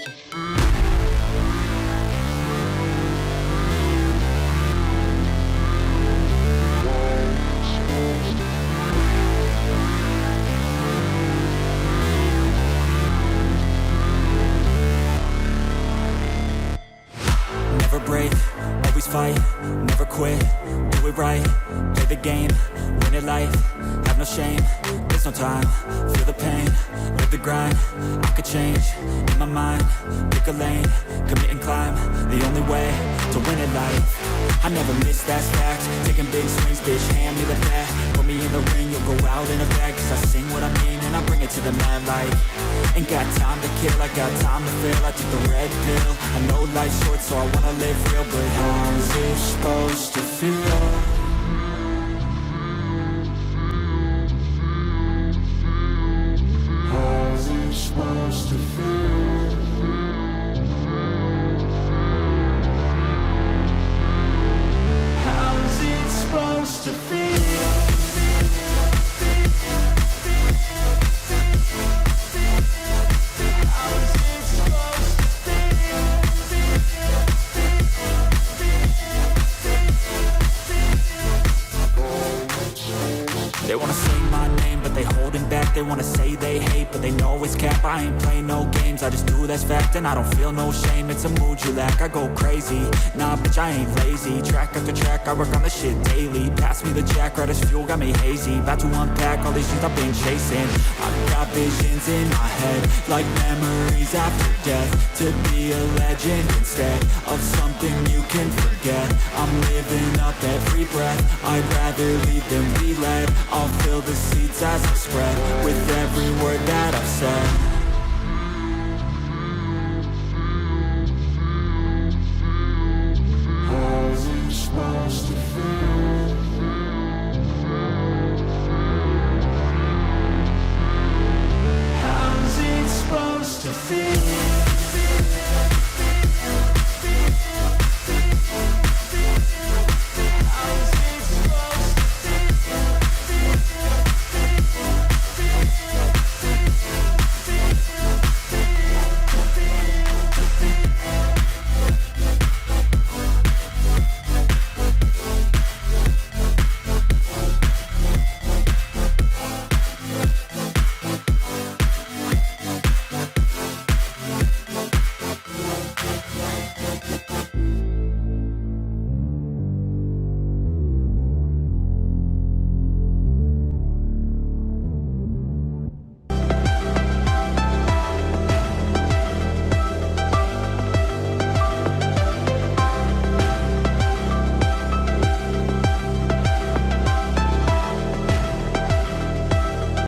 Never break, always fight, never quit, do it right, play the game, win it life, have no shame, there's no time, feel the pain, live the grind, I could change, in my mind, pick a lane, commit and climb, the only way to win it life. I never miss, that's fact, taking big swings, bitch, hand me the bat, put me in the ring, you'll go out in a bag, cause I sing what I mean and I bring it to the mad light. Ain't got time to kill, I got time to feel, I took the red pill, I know life's short so I wanna live real, but how's it supposed to feel? How's it supposed to feel? How's it supposed to feel? They wanna say my name, but they holding back. They wanna say they hate, but they know it's cap. I ain't playing no games, I just do that's fact. And I don't feel no shame, it's a mood you lack. I go crazy, nah bitch I ain't lazy. Track after track, I work on this shit daily. Pass me the jack, right as fuel, got me hazy. About to unpack all these things I've been chasing. I've got visions in my head, like memories after death. To be a legend instead of something you can forget. I'm living up every breath, I'd rather lead than be led. I'll fill the seats as I spread with every word that I've said.